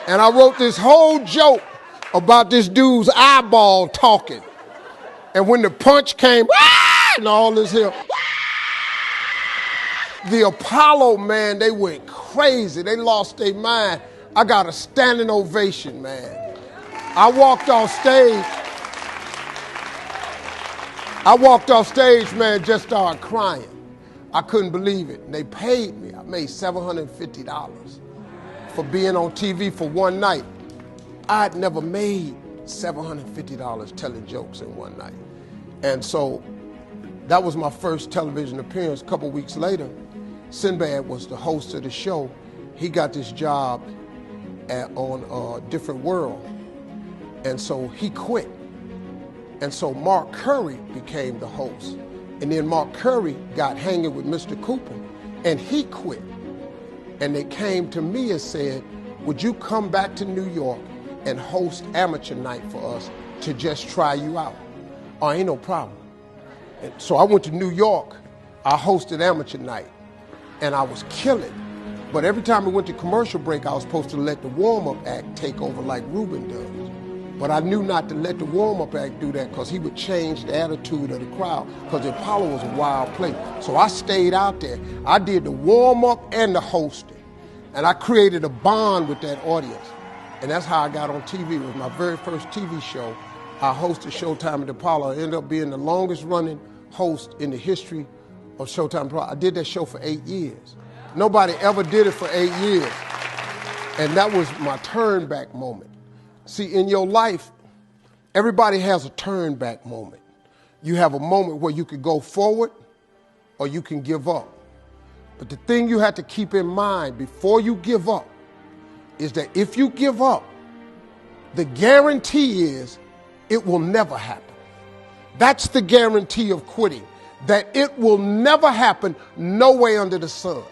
And I wrote this whole joke about this dude's eyeball talking. And when the punch came, and all this here, the Apollo, man, they went crazy. They lost their mind. I got a standing ovation, man. I walked off stage, man, just started crying. I couldn't believe it. And they paid me. I made $750 for being on TV for one night. I'd never made $750 telling jokes in one night. And so that was my first television appearance. A couple weeks later, Sinbad was the host of the show. He got this job on Different World. And so he quit. And so Mark Curry became the host. And then Mark Curry got hanging with Mr. Cooper, and he quit. And they came to me and said, would you come back to New York and host amateur night for us to just try you out? Oh, ain't no problem. And so I went to New York. I hosted amateur night, and I was killing. But every time we went to commercial break, I was supposed to let the warm-up act take over like Ruben does. But I knew not to let the warm-up act do that because he would change the attitude of the crowd because the Apollo was a wild place. So I stayed out there. I did the warm-up and the hosting. And I created a bond with that audience. And that's how I got on TV. It was my very first TV show. I hosted Showtime at the Apollo. I ended up being the longest running host in the history of Showtime Apollo. I did that show for 8 years. Nobody ever did it for 8 years. And that was my turn back moment. See, in your life, everybody has a turn back moment. You have a moment where you could go forward or you can give up. But the thing you have to keep in mind before you give up is that if you give up, the guarantee is it will never happen. That's the guarantee of quitting, that it will never happen no way under the sun.